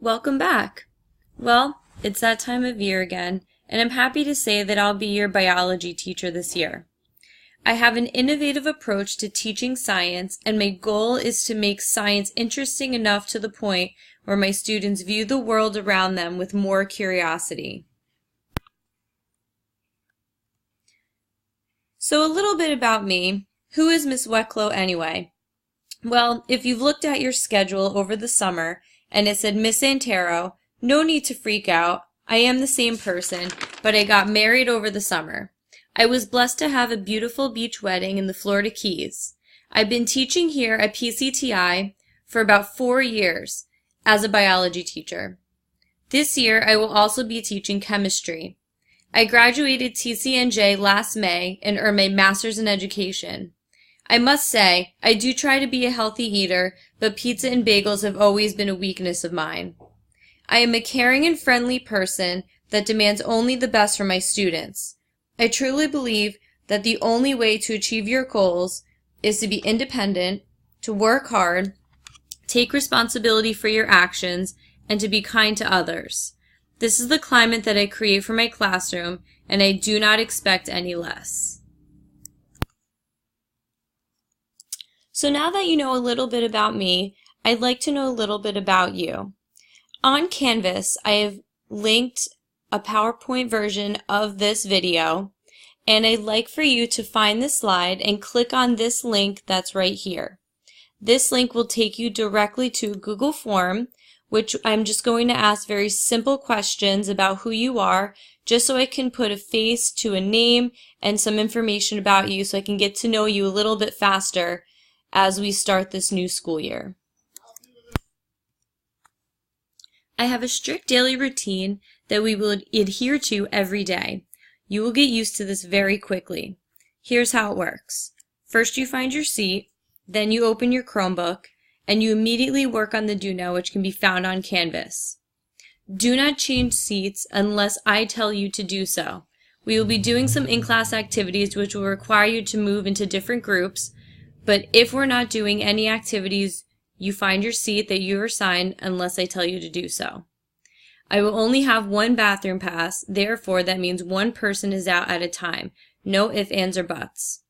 Welcome back. Well, it's that time of year again, and I'm happy to say that I'll be your biology teacher this year. I have an innovative approach to teaching science, and my goal is to make science interesting enough to the point where my students view the world around them with more curiosity. So a little bit about me. Who is Miss Wetklow anyway? Well, if you've looked at your schedule over the summer and it said Miss Antero, no need to freak out. I am the same person, but I got married over the summer. I was blessed to have a beautiful beach wedding in the Florida Keys. I've been teaching here at PCTI for about 4 years as a biology teacher. This year, I will also be teaching chemistry. I graduated TCNJ last May and earned my master's in education. I must say, I do try to be a healthy eater, but pizza and bagels have always been a weakness of mine. I am a caring and friendly person that demands only the best for my students. I truly believe that the only way to achieve your goals is to be independent, to work hard, take responsibility for your actions, and to be kind to others. This is the climate that I create for my classroom, and I do not expect any less. So now that you know a little bit about me, I'd like to know a little bit about you. On Canvas, I have linked a PowerPoint version of this video, and I'd like for you to find the slide and click on this link that's right here. This link will take you directly to a Google form, which I'm just going to ask very simple questions about who you are, just so I can put a face to a name and some information about you so I can get to know you a little bit faster as we start this new school year. I have a strict daily routine that we will adhere to every day. You will get used to this very quickly. Here's how it works. First you find your seat, then you open your Chromebook, and you immediately work on the Do Now, which can be found on Canvas. Do not change seats unless I tell you to do so. We will be doing some in-class activities which will require you to move into different groups, but if we're not doing any activities, you find your seat that you are assigned unless I tell you to do so. I will only have one bathroom pass, therefore that means one person is out at a time. No ifs, ands, or buts.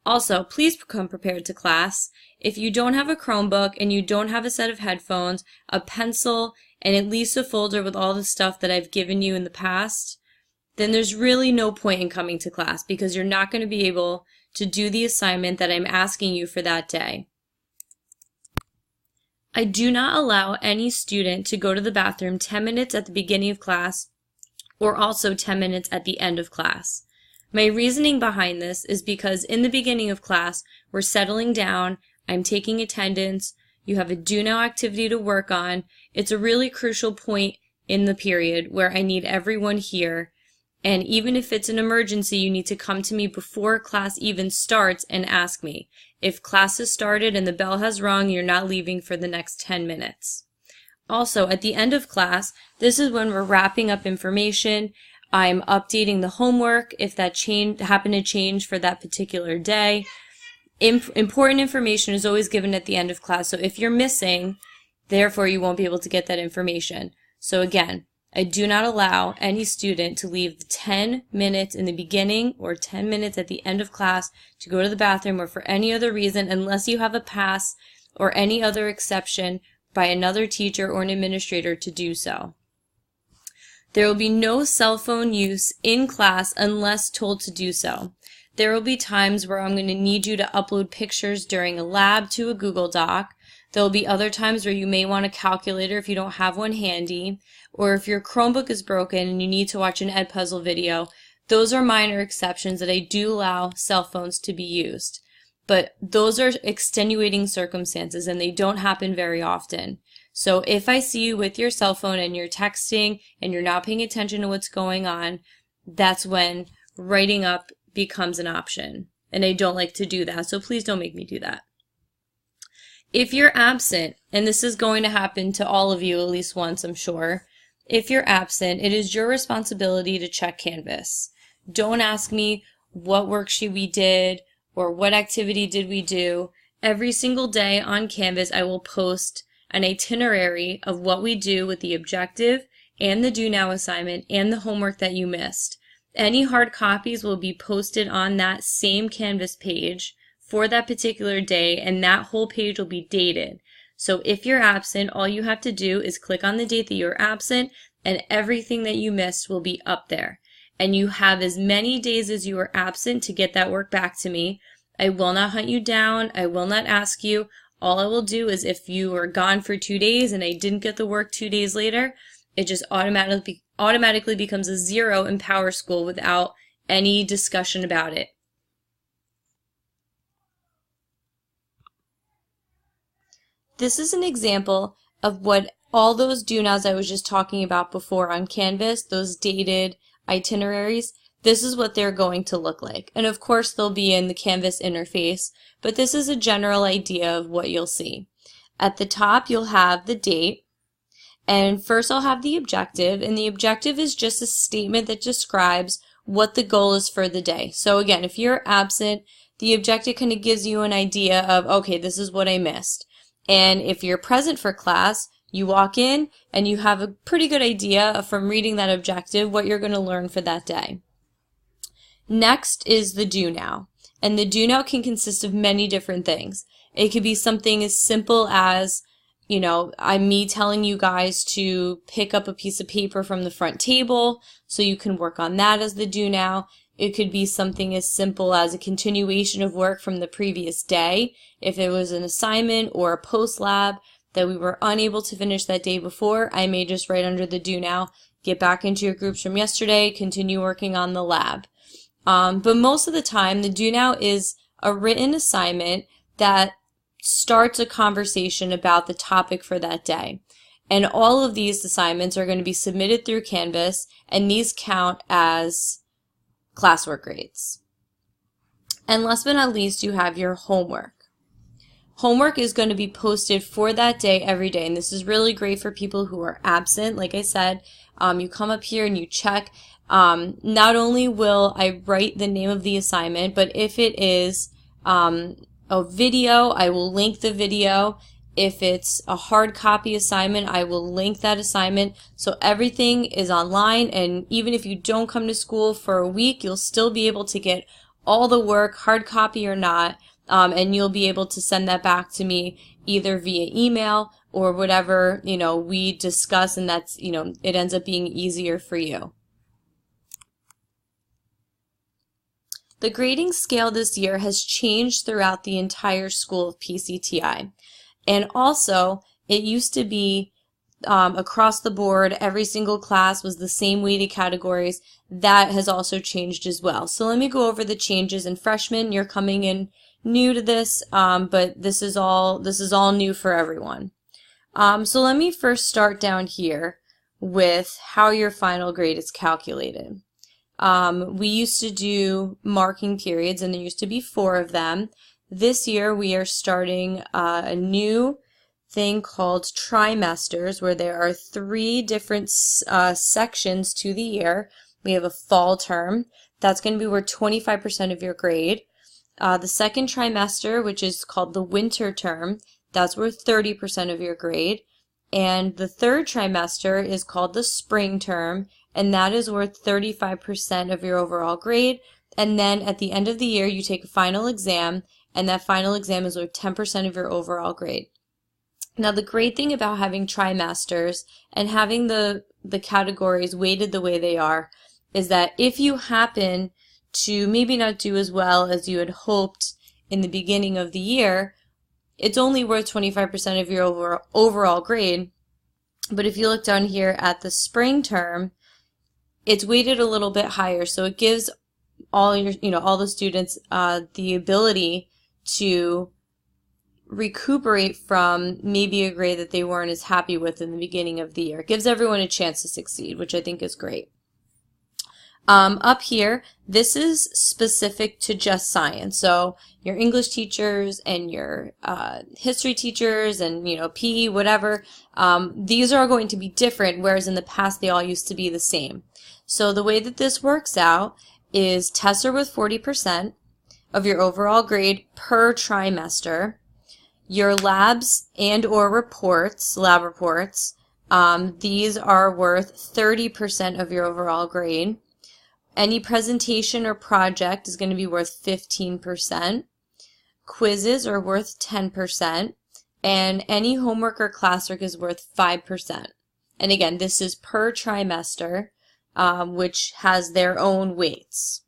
Also, please come prepared to class. If you don't have a Chromebook and you don't have a set of headphones, a pencil, and at least a folder with all the stuff that I've given you in the past, then there's really no point in coming to class because you're not going to be able to do the assignment that I'm asking you for that day. I do not allow any student to go to the bathroom 10 minutes at the beginning of class or also 10 minutes at the end of class. My reasoning behind this is because in the beginning of class, we're settling down, I'm taking attendance, you have a Do Now activity to work on. It's a really crucial point in the period where I need everyone here. And even if it's an emergency, you need to come to me before class even starts and ask me. If class has started and the bell has rung, you're not leaving for the next 10 minutes. Also, at the end of class, this is when we're wrapping up information. I'm updating the homework if that happened to change for that particular day. Important information is always given at the end of class, so if you're missing, therefore you won't be able to get that information. So again, I do not allow any student to leave 10 minutes in the beginning or 10 minutes at the end of class to go to the bathroom or for any other reason unless you have a pass or any other exception by another teacher or an administrator to do so. There will be no cell phone use in class unless told to do so. There will be times where I'm going to need you to upload pictures during a lab to a Google Doc. There will be other times where you may want a calculator if you don't have one handy, or if your Chromebook is broken and you need to watch an EdPuzzle video. Those are minor exceptions that I do allow cell phones to be used. But those are extenuating circumstances and they don't happen very often. So if I see you with your cell phone and you're texting and you're not paying attention to what's going on, that's when writing up becomes an option. And I don't like to do that, so please don't make me do that. If you're absent, and this is going to happen to all of you at least once, I'm sure, if you're absent, it is your responsibility to check Canvas. Don't ask me what worksheet we did or what activity did we do. Every single day on Canvas, I will post an itinerary of what we do with the objective and the do now assignment and the homework that you missed. Any hard copies will be posted on that same Canvas page for that particular day, and that whole page will be dated. So if you're absent, all you have to do is click on the date that you're absent, and everything that you missed will be up there. And you have as many days as you are absent to get that work back to me. I will not hunt you down. I will not ask you. All I will do is if you were gone for 2 days and I didn't get the work 2 days later, it just automatically becomes a 0 in PowerSchool without any discussion about it. This is an example of what all those do nows I was just talking about before on Canvas, those dated itineraries, this is what they're going to look like. And of course they'll be in the Canvas interface, but this is a general idea of what you'll see. At the top you'll have the date, and first I'll have the objective, and the objective is just a statement that describes what the goal is for the day. So again, if you're absent, the objective kind of gives you an idea of, okay, this is what I missed. And if you're present for class, you walk in and you have a pretty good idea from reading that objective what you're going to learn for that day. Next is the do now. And the do now can consist of many different things. It could be something as simple as, you know, me telling you guys to pick up a piece of paper from the front table, so you can work on that as the do now. It could be something as simple as a continuation of work from the previous day. If it was an assignment or a post lab that we were unable to finish that day before, I may just write under the do now, get back into your groups from yesterday, continue working on the lab. But most of the time, the do now is a written assignment that starts a conversation about the topic for that day. And all of these assignments are going to be submitted through Canvas, and these count as classwork grades. And last but not least, you have your homework. Homework is going to be posted for that day every day, and this is really great for people who are absent. Like I said, you come up here and you check. Not only will I write the name of the assignment, but if it is a video, I will link the video. If it's a hard copy assignment, I will link that assignment. So everything is online, and even if you don't come to school for a week, you'll still be able to get all the work, hard copy or not, and you'll be able to send that back to me either via email or whatever, you know, we discuss, and that's, you know, it ends up being easier for you. The grading scale this year has changed throughout the entire school of PCTI. And also, it used to be across the board, every single class was the same weighted categories. That has also changed as well. So let me go over the changes. And freshmen, you're coming in new to this, but this is all new for everyone. So let me first start down here with how your final grade is calculated. We used to do marking periods, and there used to be 4 of them. This year we are starting a new thing called trimesters, where there are 3 different sections to the year. We have a fall term. That's going to be worth 25% of your grade. The second trimester, which is called the winter term, that's worth 30% of your grade. And the third trimester is called the spring term, and that is worth 35% of your overall grade. And then at the end of the year, you take a final exam, and that final exam is worth 10% of your overall grade. Now, the great thing about having trimesters and having the categories weighted the way they are is that if you happen to maybe not do as well as you had hoped in the beginning of the year, it's only worth 25% of your overall grade. But if you look down here at the spring term, it's weighted a little bit higher, so it gives all the students the ability to recuperate from maybe a grade that they weren't as happy with in the beginning of the year. It gives everyone a chance to succeed, which I think is great. Up here, this is specific to just science. So your English teachers and your history teachers and, PE, whatever, these are going to be different, whereas in the past they all used to be the same. So the way that this works out is tests are worth 40% of your overall grade per trimester. Your labs and or reports, lab reports, these are worth 30% of your overall grade. Any presentation or project is going to be worth 15%. Quizzes are worth 10%. And any homework or classwork is worth 5%. And again, this is per trimester, which has their own weights.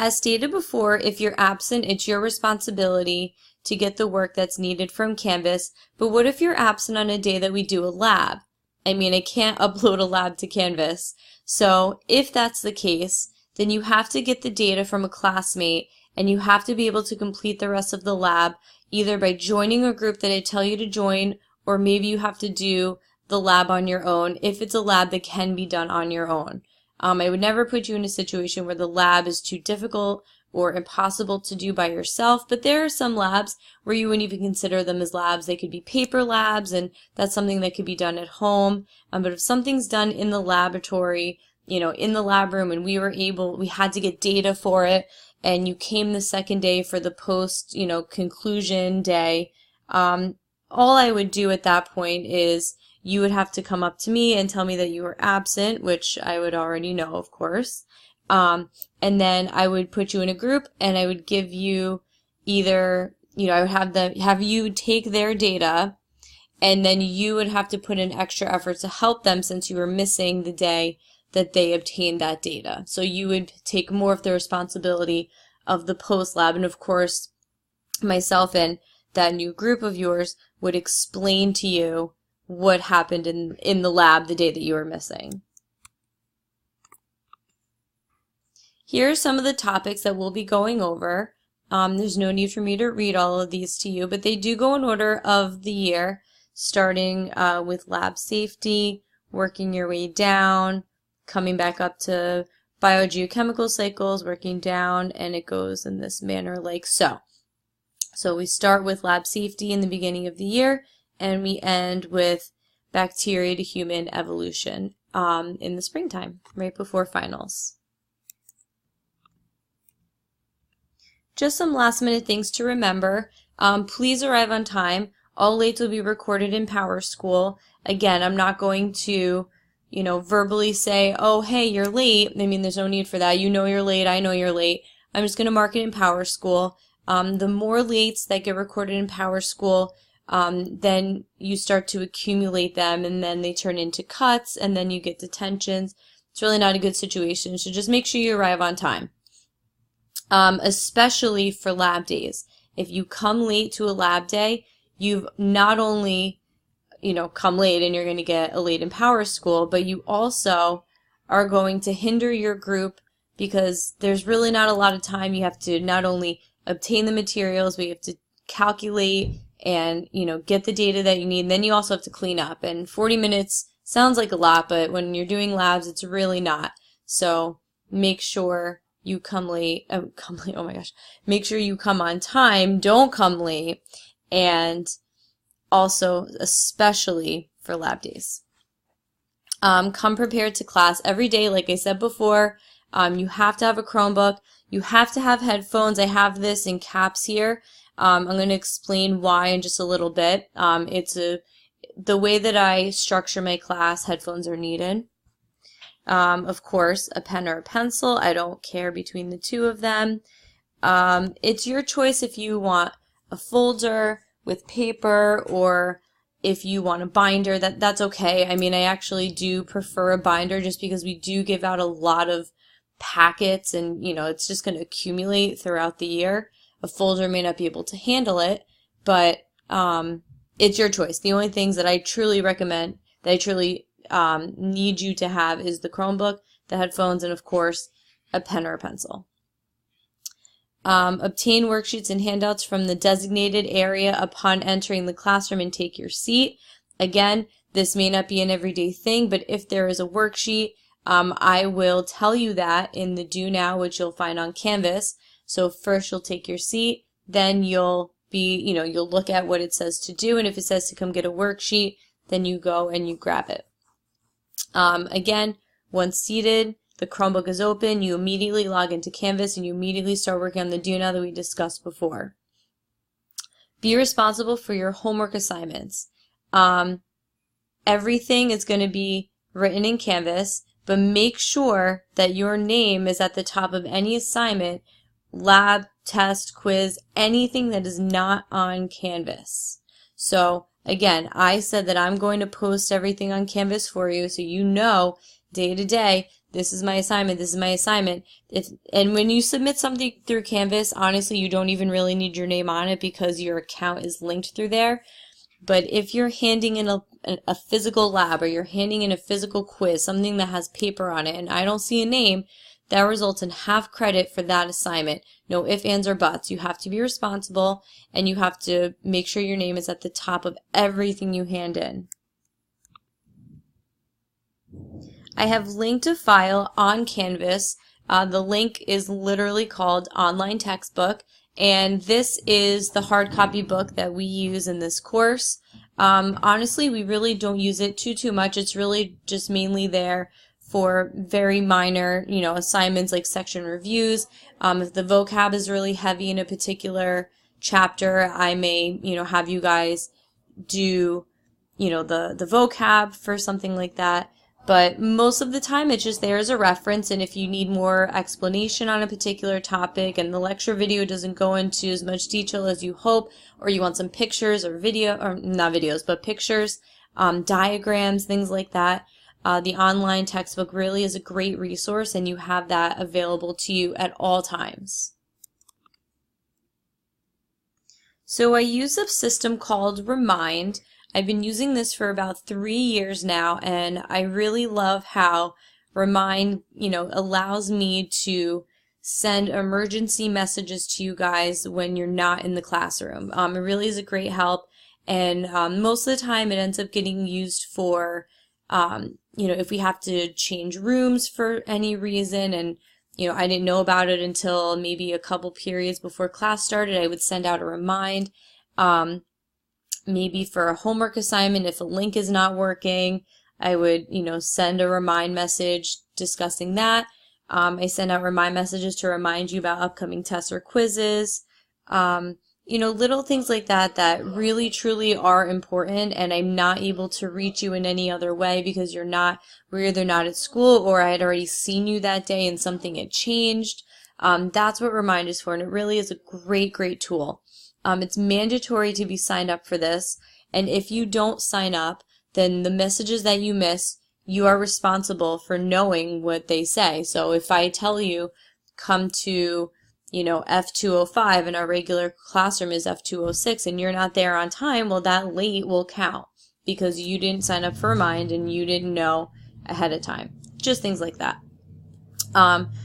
As stated before, if you're absent, it's your responsibility to get the work that's needed from Canvas. But what if you're absent on a day that we do a lab? I mean, I can't upload a lab to Canvas. So if that's the case, then you have to get the data from a classmate, and you have to be able to complete the rest of the lab either by joining a group that I tell you to join, or maybe you have to do the lab on your own if it's a lab that can be done on your own. I would never put you in a situation where the lab is too difficult or impossible to do by yourself, but there are some labs where you wouldn't even consider them as labs. They could be paper labs, and that's something that could be done at home. But if something's done in the laboratory, in the lab room, and we had to get data for it, and you came the second day for the post, conclusion day, all I would do at that point is you would have to come up to me and tell me that you were absent, which I would already know, of course. And then I would put you in a group, and I would give you either, I would have you take their data, and then you would have to put in extra effort to help them since you were missing the day that they obtained that data. So you would take more of the responsibility of the post lab, and of course, myself and that new group of yours would explain to you what happened in the lab the day that you were missing. Here are some of the topics that we'll be going over. There's no need for me to read all of these to you, but they do go in order of the year, starting with lab safety, working your way down, coming back up to biogeochemical cycles, working down, and it goes in this manner like so. So we start with lab safety in the beginning of the year, and we end with bacteria to human evolution in the springtime, right before finals. Just some last minute things to remember. Please arrive on time. All lates will be recorded in PowerSchool. Again, I'm not going to verbally say, oh, hey, you're late. I mean, there's no need for that. You know you're late. I know you're late. I'm just going to mark it in PowerSchool. The more lates that get recorded in PowerSchool, then you start to accumulate them, and then they turn into cuts, and then you get detentions. It's really not a good situation, so just make sure you arrive on time, especially for lab days. If you come late to a lab day, you've not only come late and you're going to get a late in PowerSchool, but you also are going to hinder your group because there's really not a lot of time. You have to not only obtain the materials, but you have to calculate and get the data that you need, and then you also have to clean up. And 40 minutes sounds like a lot, but when you're doing labs, it's really not. So make sure you come late. Oh my gosh. Make sure you come on time. Don't come late. And also, especially for lab days. Come prepared to class every day. Like I said before, you have to have a Chromebook. You have to have headphones. I have this in caps here. I'm going to explain why in just a little bit. The way that I structure my class, headphones are needed. Of course, a pen or a pencil. I don't care between the two of them. It's your choice if you want a folder with paper, or if you want a binder, that's okay. I mean, I actually do prefer a binder just because we do give out a lot of packets, and it's just going to accumulate throughout the year. A folder may not be able to handle it, but it's your choice. The only things that I truly recommend, that I truly need you to have, is the Chromebook, the headphones, and of course a pen or a pencil. Obtain worksheets and handouts from the designated area upon entering the classroom and take your seat. Again, this may not be an everyday thing, but if there is a worksheet, I will tell you that in the Do Now, which you'll find on Canvas. So first you'll take your seat, then you'll you'll look at what it says to do, and if it says to come get a worksheet, then you go and you grab it. Again, once seated, the Chromebook is open, you immediately log into Canvas and you immediately start working on the do now that we discussed before. Be responsible for your homework assignments. Everything is going to be written in Canvas, but make sure that your name is at the top of any assignment, lab, test, quiz, anything that is not on Canvas. So again, I said that I'm going to post everything on Canvas for you so you know day to day, this is my assignment, this is my assignment. And when you submit something through Canvas, honestly, you don't even really need your name on it because your account is linked through there. But if you're handing in a physical lab or you're handing in a physical quiz, something that has paper on it, and I don't see a name, that results in half credit for that assignment. No ifs, ands, or buts. You have to be responsible, and you have to make sure your name is at the top of everything you hand in. I have linked a file on Canvas. The link is literally called Online Textbook, and this is the hard copy book that we use in this course. Honestly, we really don't use it too much. It's really just mainly there for very minor, assignments like section reviews. If the vocab is really heavy in a particular chapter, I may, have you guys do, the vocab for something like that. But most of the time it's just there as a reference, and if you need more explanation on a particular topic and the lecture video doesn't go into as much detail as you hope, or you want some pictures or not videos, but pictures, diagrams, things like that, the online textbook really is a great resource, and you have that available to you at all times. So I use a system called Remind. I've been using this for about 3 years now, and I really love how Remind, allows me to send emergency messages to you guys when you're not in the classroom. It really is a great help, and most of the time it ends up getting used for, if we have to change rooms for any reason, and I didn't know about it until maybe a couple periods before class started, I would send out a remind. Maybe for a homework assignment, if a link is not working, I would, send a remind message discussing that. I send out remind messages to remind you about upcoming tests or quizzes. Little things like that that really truly are important, and I'm not able to reach you in any other way because we're either not at school, or I had already seen you that day and something had changed. That's what Remind is for, and it really is a great tool. It's mandatory to be signed up for this, and if you don't sign up, then the messages that you miss, you are responsible for knowing what they say. So if I tell you, come to, F205 and our regular classroom is F206 and you're not there on time, well, that late will count because you didn't sign up for Remind and you didn't know ahead of time. Just things like that.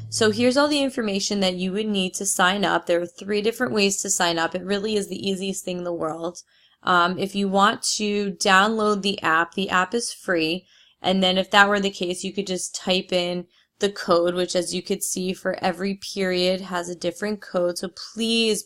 So here's all the information that you would need to sign up. There are 3 different ways to sign up. It really is the easiest thing in the world. If you want to download the app is free. And then if that were the case, you could just type in the code, which as you could see for every period has a different code. So please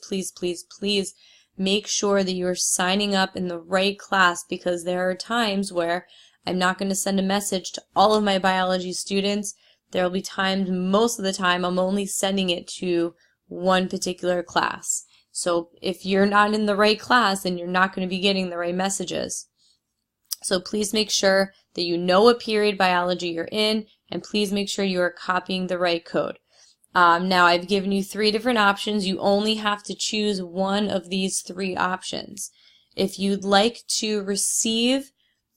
make sure that you're signing up in the right class, because there are times where I'm not going to send a message to all of my biology students. There will be times, most of the time, I'm only sending it to one particular class. So if you're not in the right class, then you're not going to be getting the right messages. So please make sure that you know what period biology you're in, and please make sure you are copying the right code. Now I've given you 3 different options. You only have to choose one of these 3 options. If you'd like to receive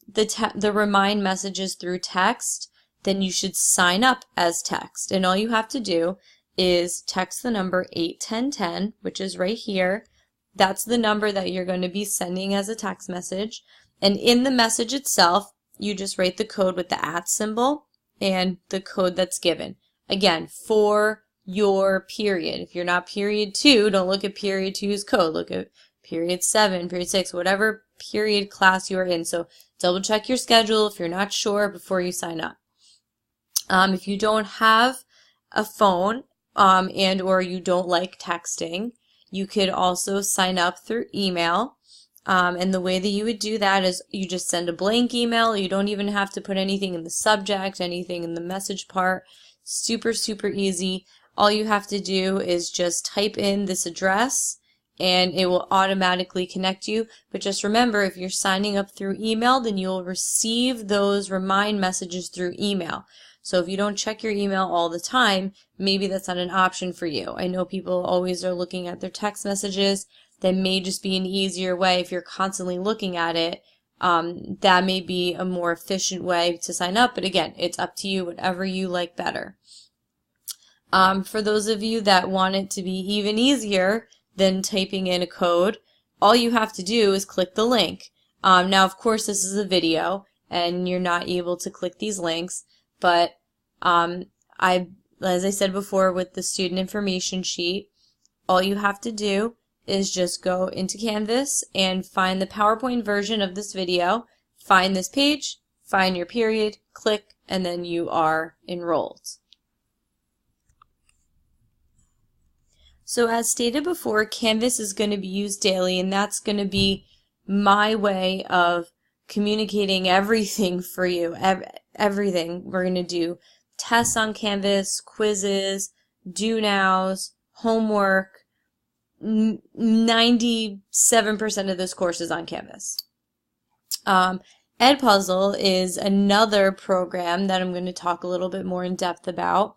the remind messages through text, then you should sign up as text. And all you have to do is text the number 81010, which is right here. That's the number that you're going to be sending as a text message. And in the message itself, you just write the code with the @ symbol and the code that's given. Again, for your period. If you're not period 2, don't look at period 2's code. Look at period 7, period 6, whatever period class you are in. So double check your schedule if you're not sure before you sign up. If you don't have a phone and or you don't like texting, you could also sign up through email. And the way that you would do that is you just send a blank email. You don't even have to put anything in the subject, anything in the message part. Super, super easy. All you have to do is just type in this address and it will automatically connect you. But just remember, if you're signing up through email, then you'll receive those remind messages through email. So if you don't check your email all the time, maybe that's not an option for you. I know people always are looking at their text messages. That may just be an easier way if you're constantly looking at it. That may be a more efficient way to sign up, but again, it's up to you, whatever you like better. For those of you that want it to be even easier than typing in a code, all you have to do is click the link. Now, of course, this is a video, and you're not able to click these links, but as I said before with the student information sheet, all you have to do is just go into Canvas and find the PowerPoint version of this video, find this page, find your period, click, and then you are enrolled. So as stated before, Canvas is going to be used daily, and that's going to be my way of communicating everything for you, everything. We're going to do tests on Canvas, quizzes, do-nows, homework. 97% of this course is on Canvas. EdPuzzle is another program that I'm going to talk a little bit more in depth about.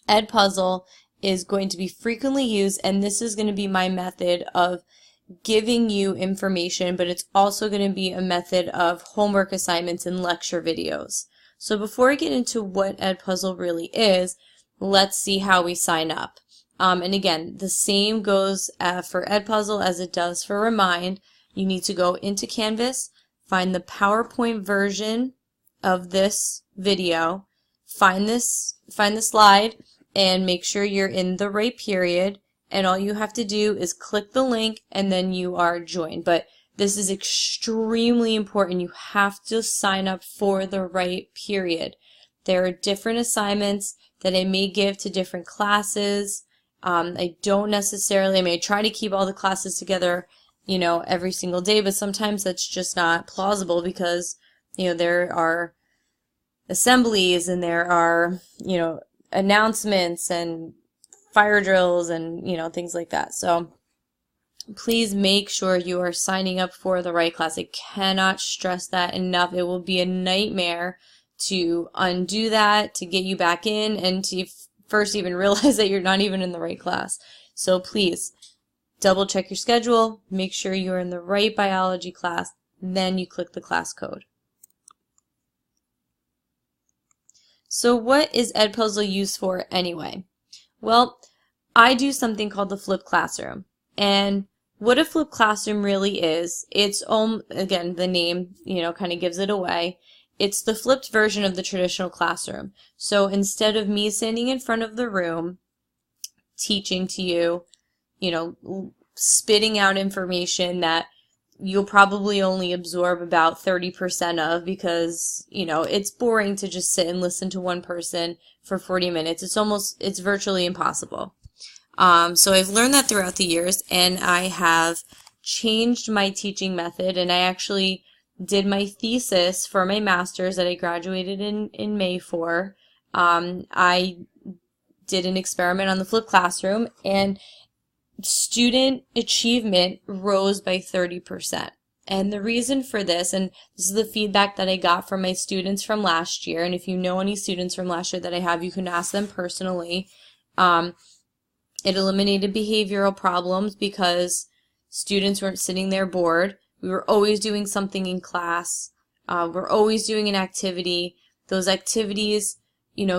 EdPuzzle is going to be frequently used, and this is going to be my method of giving you information, but it's also going to be a method of homework assignments and lecture videos. So before I get into what EdPuzzle really is, let's see how we sign up. And again, the same goes for EdPuzzle as it does for Remind. You need to go into Canvas, find the PowerPoint version of this video, find the slide, and make sure you're in the right period. And all you have to do is click the link, and then you are joined. But this is extremely important. You have to sign up for the right period. There are different assignments that I may give to different classes. I don't necessarily, I try to keep all the classes together, every single day, but sometimes that's just not plausible because, there are assemblies and there are, announcements and fire drills and, things like that. So please make sure you are signing up for the right class. I cannot stress that enough. It will be a nightmare to undo that, to get you back in, and to first even realize that you're not even in the right class. So please double check your schedule, make sure you're in the right biology class, then you click the class code. So what is EdPuzzle used for anyway? Well, I do something called the flipped classroom. And what a flipped classroom really is, it's, again, the name, kind of gives it away. It's the flipped version of the traditional classroom. So instead of me standing in front of the room, teaching to you, spitting out information that you'll probably only absorb about 30% of because, it's boring to just sit and listen to one person for 40 minutes. It's virtually impossible. So I've learned that throughout the years, and I have changed my teaching method, and I actually did my thesis for my master's that I graduated in May for. I did an experiment on the flipped classroom, and student achievement rose by 30%. And the reason for this, and this is the feedback that I got from my students from last year, and if you know any students from last year that I have, you can ask them personally. It eliminated behavioral problems because students weren't sitting there bored. We were always doing something in class. We're always doing an activity. Those activities,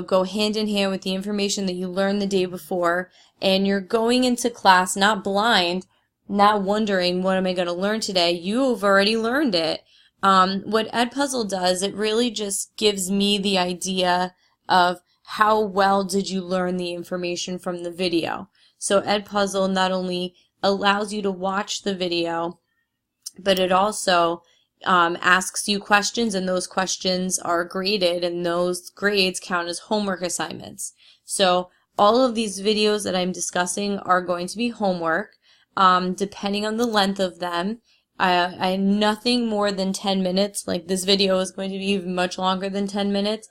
go hand in hand with the information that you learned the day before. And you're going into class not blind, not wondering, what am I going to learn today? You've already learned it. What EdPuzzle does, it really just gives me the idea of how well did you learn the information from the video. So EdPuzzle not only allows you to watch the video, but it also asks you questions, and those questions are graded, and those grades count as homework assignments. So all of these videos that I'm discussing are going to be homework, depending on the length of them. I nothing more than 10 minutes. Like this video is going to be much longer than 10 minutes.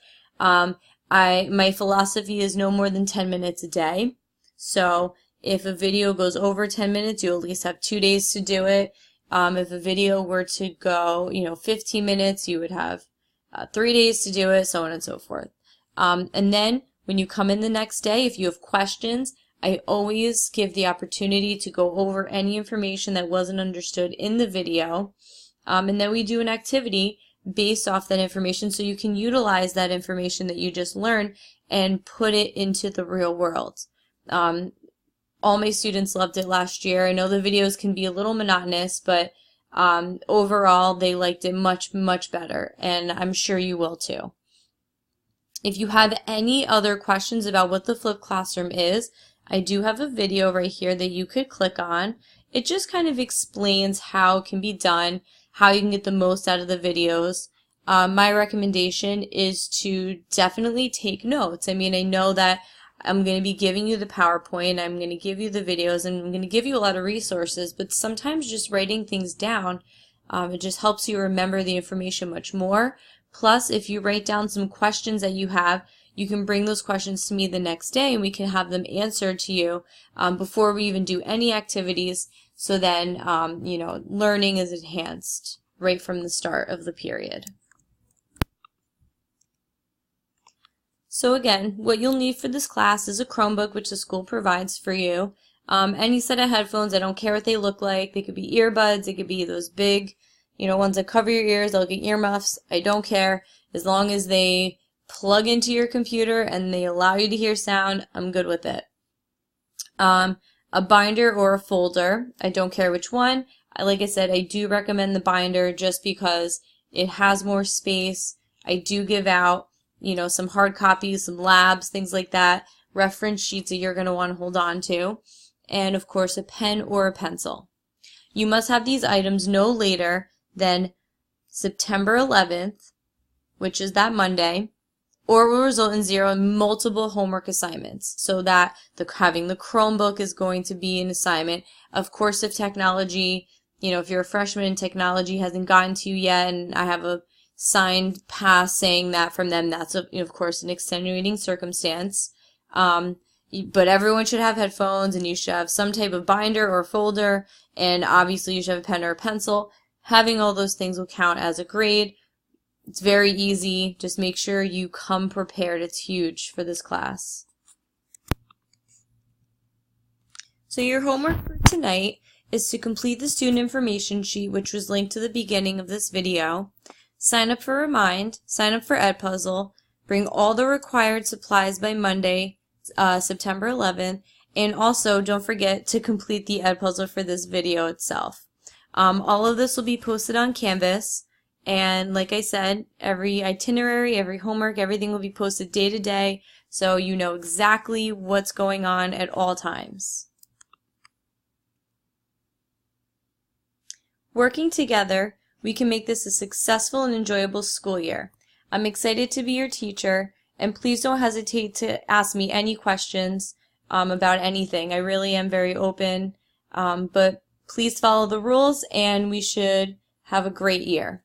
My philosophy is no more than 10 minutes a day. So if a video goes over 10 minutes, you at least have 2 days to do it. If a video were to go, 15 minutes, you would have 3 days to do it, so on and so forth. And then when you come in the next day, if you have questions, I always give the opportunity to go over any information that wasn't understood in the video. And then we do an activity based off that information so you can utilize that information that you just learned and put it into the real world. All my students loved it last year. I know the videos can be a little monotonous, but overall they liked it much, much better, and I'm sure you will too. If you have any other questions about what the flipped classroom is, I do have a video right here that you could click on. It just kind of explains how it can be done, how you can get the most out of the videos. My recommendation is to definitely take notes. I mean, I know that I'm going to be giving you the PowerPoint, I'm going to give you the videos, and I'm going to give you a lot of resources, but sometimes just writing things down, it just helps you remember the information much more. Plus, if you write down some questions that you have, you can bring those questions to me the next day and we can have them answered to you before we even do any activities, so then learning is enhanced right from the start of the period. So again, what you'll need for this class is a Chromebook, which the school provides for you. Any set of headphones, I don't care what they look like. They could be earbuds, they could be those big, ones that cover your ears, they'll get earmuffs. I don't care. As long as they plug into your computer and they allow you to hear sound, I'm good with it. A binder or a folder, I don't care which one. Like I said, I do recommend the binder just because it has more space. I do give out some hard copies, some labs, things like that, reference sheets that you're going to want to hold on to, and of course a pen or a pencil. You must have these items no later than September 11th, which is that Monday, or it will result in 0 and multiple homework assignments, so that having the Chromebook is going to be an assignment. Of course, if technology, if you're a freshman and technology hasn't gotten to you yet, and I have a signed pass saying that from them, that's of course an extenuating circumstance. But everyone should have headphones, and you should have some type of binder or folder, and obviously you should have a pen or a pencil. Having all those things will count as a grade. It's very easy. Just make sure you come prepared. It's huge for this class. So your homework for tonight is to complete the student information sheet, which was linked to the beginning of this video. Sign up for Remind, sign up for EdPuzzle, bring all the required supplies by Monday, September 11th, and also don't forget to complete the EdPuzzle for this video itself. All of this will be posted on Canvas, and like I said, every itinerary, every homework, everything will be posted day to day, so you know exactly what's going on at all times. Working together, we can make this a successful and enjoyable school year. I'm excited to be your teacher, and please don't hesitate to ask me any questions about anything. I really am very open, but please follow the rules and we should have a great year.